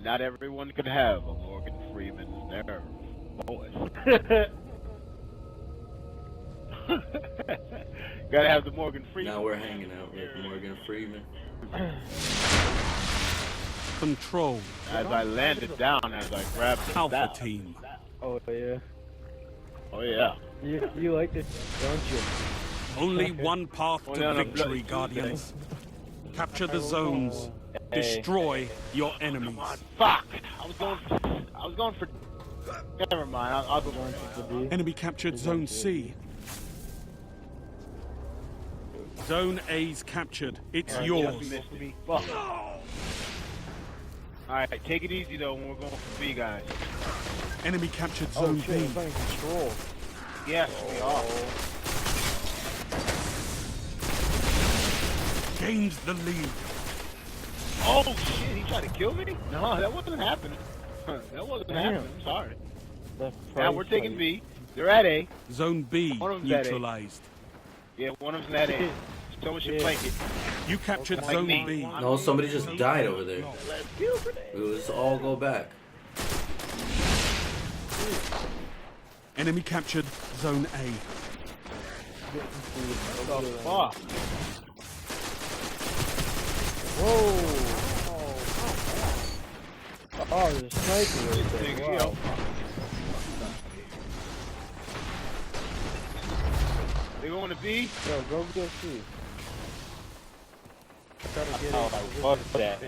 Not everyone could have a Morgan Freeman's nerve, boys. Gotta have the Morgan Freeman. Now we're hanging out with Morgan Freeman. Control. As I landed down, as I grabbed the Alpha staff. team. Oh yeah. Oh yeah. You like this, don't you? Only one path Oh, to no, no, victory, bloody Guardians. Capture the zones. Destroy your enemies. Come on, fuck! I was going for. Never mind. I'll go on for the D. Enemy captured Zone C. Zone A's captured. It's yours. Missed me. Fuck. Alright, take it easy though when we're going for B, guys. Enemy captured Oh Zone shit, B. it's in control. Yes, we are. Gains the lead. Oh shit, he tried to kill me? No, that wasn't happening. That wasn't happening. I'm sorry. Now we're taking B. They're at A. Zone B One of them's at A. neutralized. Yeah, one of them's at A. Someone should flank it. You captured Like Zone me. B. No, somebody just died over there. Let's all go back. Enemy captured Zone A. What the fuck? Whoa! Oh, there's a sniper right there. Nigga, Wow. yo. They going to B? Yo, go see. Gotta get Oh, it. I fucked that. I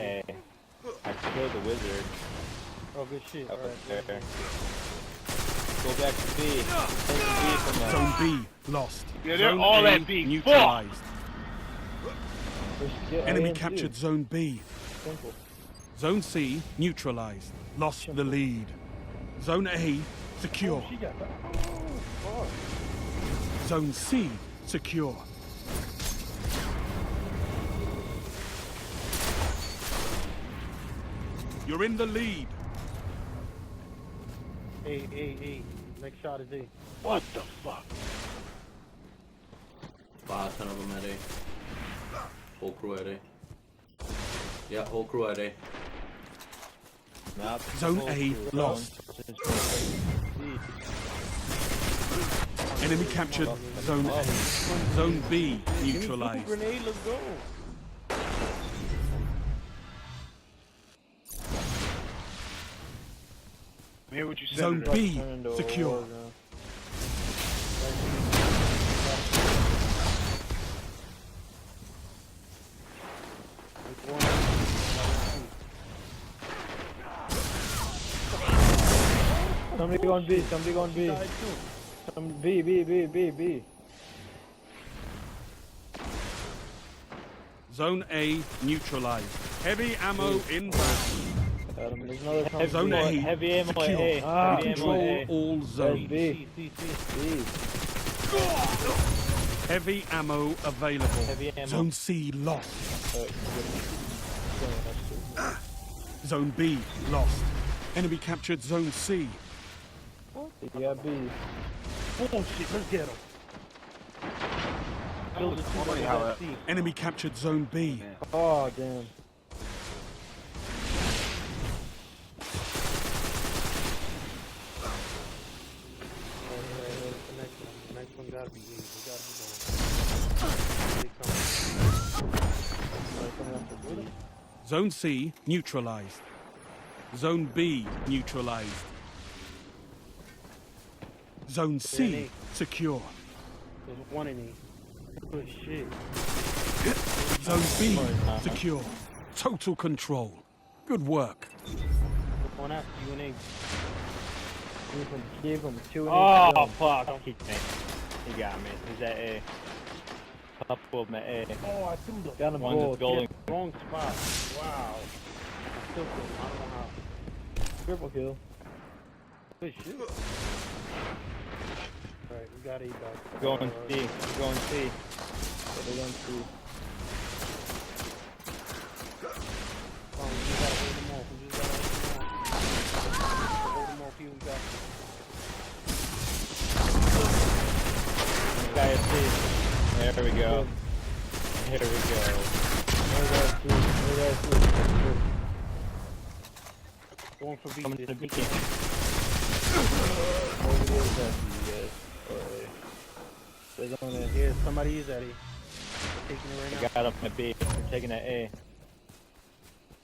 killed the wizard Oh, good shit. up Alright. there. Go back to B. Take the B from us. Zone B lost. Yeah, they're Zone all A at B. neutralized. Let's get Enemy A and captured B. Zone B. Simple. Zone C neutralized. Lost the lead. Zone A secure. She got that. Oh, Zone C secure. You're in the lead. fuck. A. Next shot is A. What the fuck? 5 of them at A. Whole crew at A. Yeah, whole crew at A. Not Zone A lost. Enemy captured Zone A. Zone B neutralized. Grenade, let's go. Hear what you said. Zone B Turn into a secure. war zone. Somebody on B, somebody on B. Some B. Zone A neutralized. Heavy ammo inbound. There's another company. Zone A heavy ammo at secure. A. Ah, Heavy ammo Control at A. all There's zones. B. B. Heavy ammo available. Heavy ammo. Zone C lost. Zone B lost. Enemy captured Zone C. Yeah, B. Oh shit, let's get him. That was funny how that. Enemy captured Zone B. Oh, damn. Next one gotta be E. We gotta be going. Zone C neutralized. Zone B neutralized. Zone C secure. There's one in E. Good shit. Zone B secure. Total control. Good work. One after you and E. Give him 2 and Oh, fuck. He got me. He's at A. Couple of them at A. Oh, I threw the Got him One's both. golden. wrong spot. Wow. I still feel, I don't know how. Triple kill. Good shit. Alright, we got E back. Going C. We're going C. They don't see. Oh, we just gotta hold them off. We just gotta hold them off. We got This guy at C. There we go. Here we go. Going for Coming B. to B. Over there, that's yes. Alright. They're going in. Yeah, somebody is at it. Taking it right now. Got up at B. We're taking that A.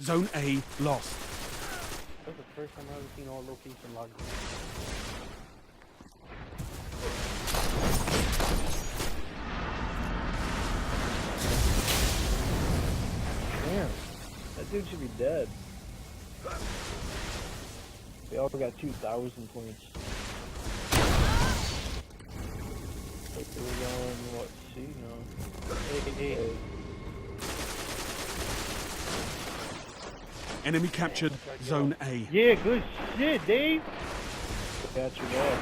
Zone A lost. That's the first time I've ever seen all location locked down. Damn. That dude should be dead. They all got 2,000 points. We're going, what, C? No. Hey. Enemy captured Zone A. Yeah, good shit, Dave. Got your back.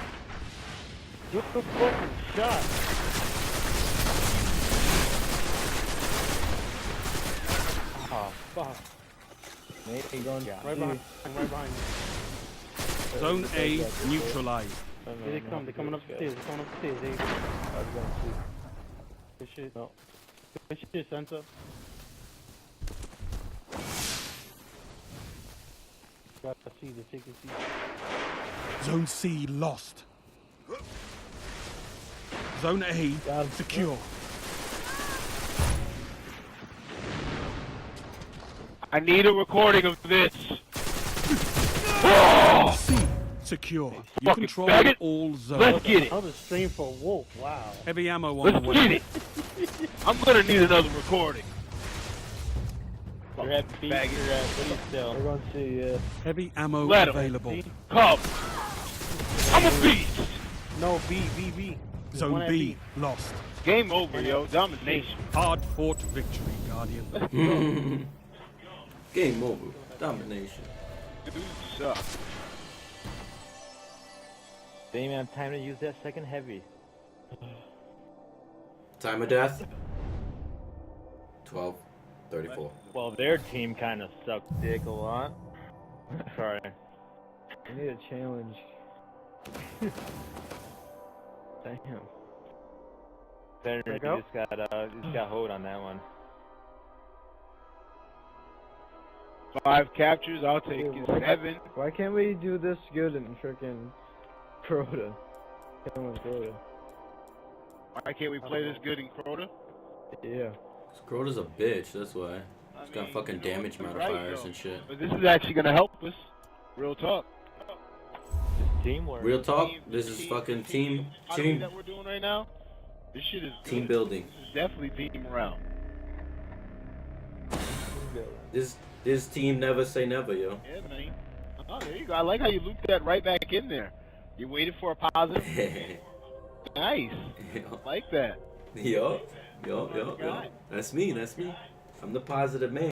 Good fucking shot. Oh, fuck. Nate going Right C. behind, right behind you. Zone A neutralized. Here they come. They're coming up the stairs. They're coming up the stairs, Dave. I was going C. Good shit. No. Good shit, Sensor. Got to see the ticket. Zone C lost. Zone A Got him. secure. I need a recording of this. C secure. You Fucking control faggot. all Let's zones. get it. Another stream for Wolf. Wow. Heavy ammo on the Let's way. get it. I'm gonna need another recording. You're at B. You're at B still. We're going C, yeah. Heavy ammo Let 'em. available. Come. I'm a beast. No, B. There's one Zone at B lost. Game over, yo. Domination. Hard fought victory, Guardian. Game over. Domination. Dude suck. They didn't even have time to use that second heavy. Time of death. 12:34. Well, their team kind of sucked dick a lot. Sorry. We need a challenge. Damn. Senator go? just got hold on that one. 5 captures. I'll take it. 7. Why can't we do this good in frickin' Crota? Come on, Crota. Why can't we play this good in Crota? Yeah. Scrota's a bitch, that's why. It's got fucking damage you're modifiers though. and shit. But this is actually gonna help us. Real talk. Teamwork. Real talk, this is fucking team that we're doing right now. This shit is team good. building. This is definitely team morale. This team never say never, yo. Yeah, man. Oh, there you go. I like how you looped that right back in there. You waited for a positive. Nice. I like that. Yo. That's me. I'm the positive man.